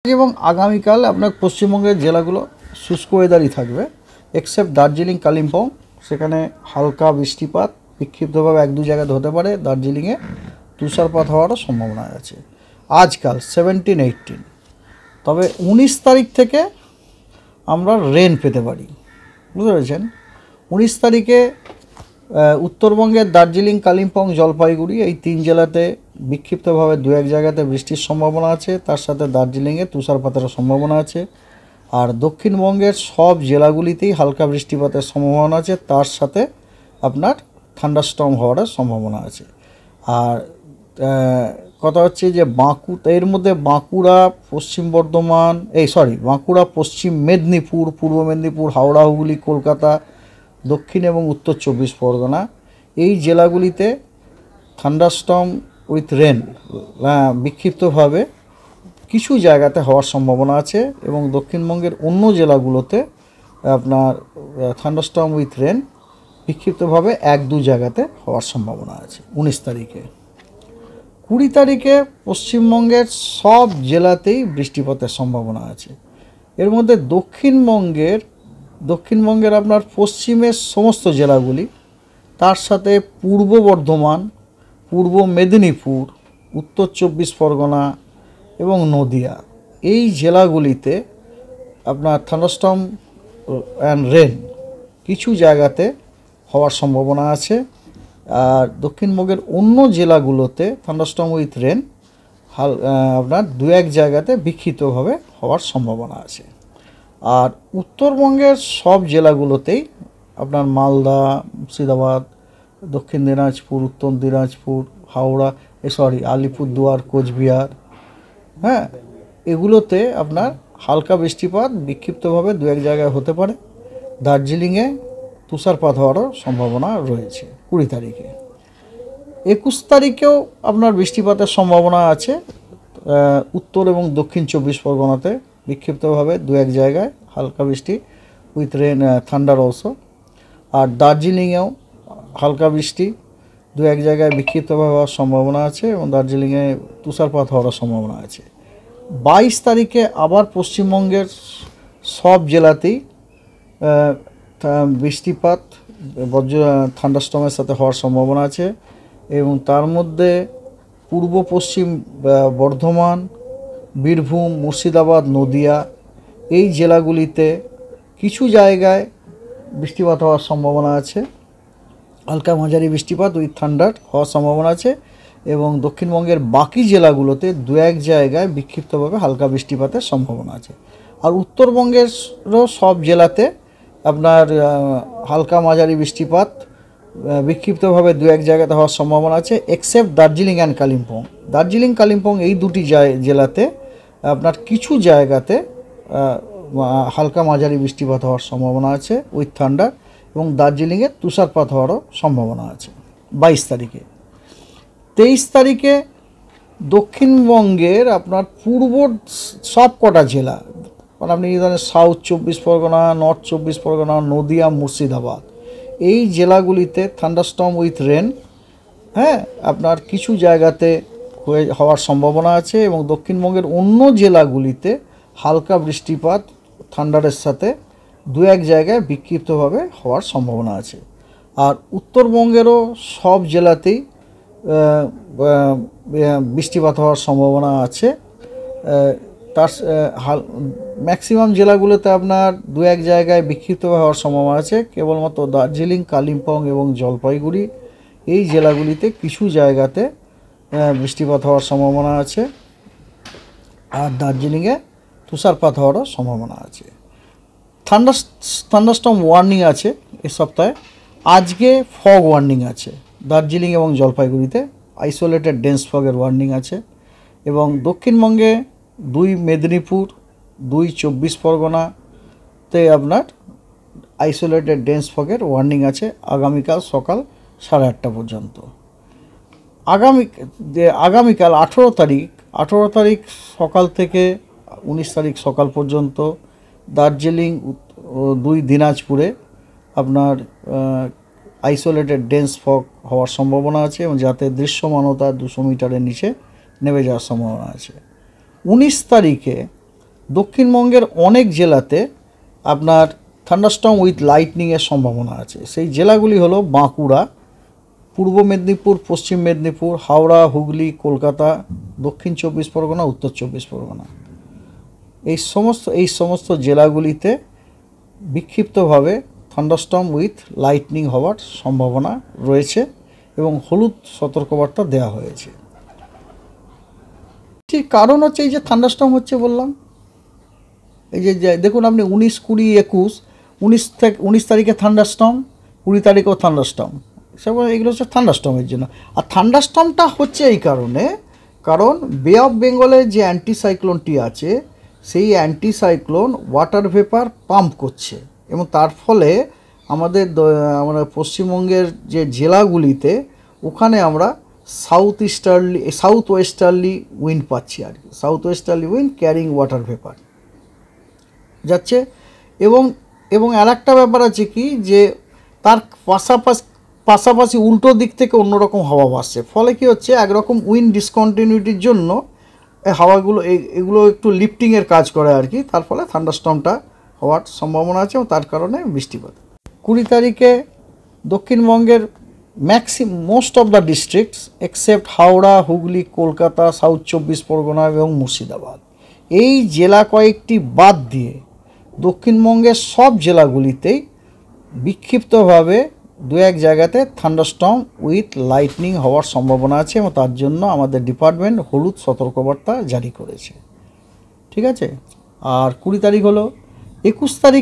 এবং আগামীকাল আপনার পশ্চিমবঙ্গের জেলাগুলো শুষ্ক ওয়েদারই থাকবে এক্সেপ্ট দার্জিলিং কালিম্পং, সেখানে হালকা বৃষ্টিপাত বিক্ষিপ্তভাবে এক দু জায়গায় হতে পারে। দার্জিলিংয়ে তুষারপাত হওয়ারও সম্ভাবনা আছে আজকাল 17-18। তবে 19 তারিখ থেকে আমরা রেন পেতে পারি, বুঝতে পেরেছেন। 19 তারিখে উত্তরবঙ্গের দার্জিলিং, কালিম্পং, জলপাইগুড়ি এই তিন জেলাতে বিক্ষিপ্তভাবে দু এক জায়গাতে বৃষ্টির সম্ভাবনা আছে, তার সাথে দার্জিলিংয়ে তুষারপাতের সম্ভাবনা আছে। আর দক্ষিণবঙ্গের সব জেলাগুলিতেই হালকা বৃষ্টিপাতের সম্ভাবনা আছে, তার সাথে আপনার থান্ডারস্টর্ম হওয়ার সম্ভাবনা আছে। আর কথা হচ্ছে যে এর মধ্যে বাঁকুড়া, পশ্চিম বর্ধমান, বাঁকুড়া, পশ্চিম মেদিনীপুর, পূর্ব মেদিনীপুর, হাওড়া, হুগলি, কলকাতা, দক্ষিণ এবং উত্তর 24 পরগনা এই জেলাগুলিতে থান্ডারস্টর্ম উইথ রেন বিক্ষিপ্তভাবে কিছু জায়গাতে হওয়ার সম্ভাবনা আছে। এবং দক্ষিণবঙ্গের অন্য জেলাগুলোতে আপনার থান্ডারস্টর্ম উইথ রেন বিক্ষিপ্তভাবে এক দু জায়গাতে হওয়ার সম্ভাবনা আছে 19 তারিখে। 20 তারিখে পশ্চিমবঙ্গের সব জেলাতেই বৃষ্টিপাতের সম্ভাবনা আছে। এর মধ্যে দক্ষিণবঙ্গের আপনার পশ্চিমের সমস্ত জেলাগুলি, তার সাথে পূর্ব বর্ধমান, পূর্ব মেদিনীপুর, উত্তর 24 পরগনা এবং নদিয়া এই জেলাগুলিতে আপনার থান্ডারস্টর্ম অ্যান্ড রেন কিছু জায়গাতে হওয়ার সম্ভাবনা আছে। আর দক্ষিণবঙ্গের অন্য জেলাগুলোতে থান্ডারস্টর্ম উইথ রেন আপনার দু এক জায়গাতে বিক্ষিপ্তভাবে হওয়ার সম্ভাবনা আছে। আর উত্তরবঙ্গের সব জেলাগুলোতেই আপনার মালদা, মুর্শিদাবাদ, দক্ষিণ দিনাজপুর, উত্তর দিনাজপুর, হাওড়া, আলিপুরদুয়ার, কোচবিহার, এগুলোতে আপনার হালকা বৃষ্টিপাত বিক্ষিপ্তভাবে দু এক জায়গায় হতে পারে। দার্জিলিংয়ে তুষারপাত হওয়ারও সম্ভাবনা রয়েছে 20 তারিখে। 21 তারিখেও আপনার বৃষ্টিপাতের সম্ভাবনা আছে উত্তর এবং দক্ষিণ 24 পরগনাতে বিক্ষিপ্তভাবে দু এক জায়গায় হালকা বৃষ্টি উইথ রেন, থান্ডার অলসো। আর দার্জিলিংয়েও হালকা বৃষ্টি দু এক জায়গায় বিক্ষিপ্তভাবে হওয়ার সম্ভাবনা আছে এবং দার্জিলিংয়ে তুষারপাত হওয়ার সম্ভাবনা আছে। 22 তারিখে আবার পশ্চিমবঙ্গের সব জেলাতেই বৃষ্টিপাত থান্ডারস্টর্মের সাথে হওয়ার সম্ভাবনা আছে। এবং তার মধ্যে পূর্ব পশ্চিম বর্ধমান, বীরভূম, মুর্শিদাবাদ, নদিয়া এই জেলাগুলিতে কিছু জায়গায় বৃষ্টিপাত হওয়ার সম্ভাবনা আছে, হালকা মাঝারি বৃষ্টিপাত উইথ থান্ডার হওয়ার সম্ভাবনা আছে। এবং দক্ষিণবঙ্গের বাকি জেলাগুলোতে দু এক জায়গায় বিক্ষিপ্তভাবে হালকা বৃষ্টিপাতের সম্ভাবনা আছে। আর উত্তরবঙ্গেরও সব জেলাতে আপনার হালকা মাঝারি বৃষ্টিপাত বিক্ষিপ্তভাবে দু এক জায়গাতে হওয়ার সম্ভাবনা আছে এক্সেপ্ট দার্জিলিং অ্যান্ড কালিম্পং। দার্জিলিং, কালিম্পং এই দুটি জেলাতে আপনার কিছু জায়গাতে হালকা মাঝারি বৃষ্টিপাত হওয়ার সম্ভাবনা আছে উইথ থান্ডার, এবং দার্জিলিংয়ে তুষারপাত হওয়ারও সম্ভাবনা আছে 22 তারিখে। 23 তারিখে দক্ষিণবঙ্গের আপনার পূর্ব সব কটা জেলা, মানে আপনি ধরেন সাউথ 24 পরগনা, নর্থ 24 পরগনা, নদিয়া, মুর্শিদাবাদ এই জেলাগুলিতে থান্ডারস্টর্ম উইথ রেন আপনার কিছু জায়গাতে হওয়ার সম্ভাবনা আছে। এবং দক্ষিণবঙ্গের অন্য জেলাগুলিতে হালকা বৃষ্টিপাত থান্ডারের সাথে দু এক জায়গায় বিক্ষিপ্তভাবে হওয়ার সম্ভাবনা আছে। আর উত্তরবঙ্গেরও সব জেলাতেই বৃষ্টিপাত হওয়ার সম্ভাবনা আছে। তার ম্যাক্সিমাম জেলাগুলোতে আপনার দু এক জায়গায় বিক্ষিপ্তভাবে হওয়ার সম্ভাবনা আছে। কেবলমাত্র দার্জিলিং, কালিম্পং এবং জলপাইগুড়ি এই জেলাগুলিতে কিছু জায়গাতে বৃষ্টিপাত হওয়ার সম্ভাবনা আছে। আর দার্জিলিংয়ে তুষারপাত হওয়ারও সম্ভাবনা আছে। থান্ডারস্টর্ম ওয়ার্নিং আছে এ সপ্তাহে। আজকে ফগ ওয়ার্নিং আছে দার্জিলিং এবং জলপাইগুড়িতে, আইসোলেটেড ডেন্স ফগের ওয়ার্নিং আছে। এবং দক্ষিণবঙ্গে 2 মেদিনীপুর, 2 24 পরগনাতে আপনার আইসোলেটেড ডেন্স ফগের ওয়ার্নিং আছে আগামীকাল সকাল 8:30 পর্যন্ত। আগামীকাল 18 তারিখ সকাল থেকে 19 তারিখ সকাল পর্যন্ত দার্জিলিং, 2 দিনাজপুরে আপনার আইসোলেটেড ডেন্স ফগ হওয়ার সম্ভাবনা আছে এবং যাতে দৃশ্যমানতা 200 মিটারের নিচে নেমে যাওয়ার সম্ভাবনা আছে। 19 তারিখে দক্ষিণবঙ্গের অনেক জেলাতে আপনার থান্ডারস্টর্ম উইথ লাইটনিংয়ের সম্ভাবনা আছে। সেই জেলাগুলি হলো বাঁকুড়া, পূর্ব মেদিনীপুর, পশ্চিম মেদিনীপুর, হাওড়া, হুগলি, কলকাতা, দক্ষিণ 24 পরগনা, উত্তর 24 পরগনা। এই সমস্ত জেলাগুলিতে বিক্ষিপ্তভাবে থান্ডারস্টর্ম উইথ লাইটনিং হওয়ার সম্ভাবনা রয়েছে এবং হলুদ সতর্কবার্তা দেওয়া হয়েছে। ঠিক কারণ হচ্ছে এই যে থান্ডারস্টর্ম হচ্ছে বললাম, এই যে দেখুন আপনি 19, 20, 21, 19 তারিখে থান্ডারস্টর্ম, 20 তারিখেও থান্ডারস্টর্ম, সব এগুলো হচ্ছে থান্ডারস্টর্মের জন্য। আর থান্ডারস্টর্মটা হচ্ছে এই কারণে, কারণ বে অফ বেঙ্গলের যে অ্যান্টিসাইক্লোনটি আছে সেই অ্যান্টিসাইক্লোন ওয়াটার ভেপার পাম্প করছে এবং তার ফলে আমরা পশ্চিমবঙ্গের যে জেলাগুলিতে ওখানে আমরা সাউথ ওয়েস্টার্লি উইন্ড পাচ্ছি আর কি, south westerly wind carrying water vapour যাচ্ছে। এবং আর একটা ব্যাপার আছে কি, যে তার পাশাপাশি উল্টো দিক থেকে অন্যরকম হাওয়া আসছে, ফলে কি হচ্ছে একরকম উইন্ড ডিসকন্টিনিউটির জন্য হাওয়াগুলো এগুলো একটু লিফটিংয়ের কাজ করে আর কি, তার ফলে থান্ডারস্টর্মটা হওয়ার সম্ভাবনা আছে এবং তার কারণে বৃষ্টিপাত। 20 তারিখে দক্ষিণবঙ্গের most of the districts except Howrah, Hooghly, Kolkata, south 24 Pargana এবং মুর্শিদাবাদ, এই জেলা কয়েকটি বাদ দিয়ে দক্ষিণবঙ্গের সব জেলাগুলিতেই বিক্ষিপ্তভাবে 2-1 জায়গাতে থান্ডারস্টর্ম উইথ লাইটনিং হওয়ার সম্ভাবনা আছে এবং তার জন্য আমাদের ডিপার্টমেন্ট হলুদ সতর্কবার্তা জারি করেছে। ঠিক আছে। আর 20 তারিখ হলো, 21 তারিখে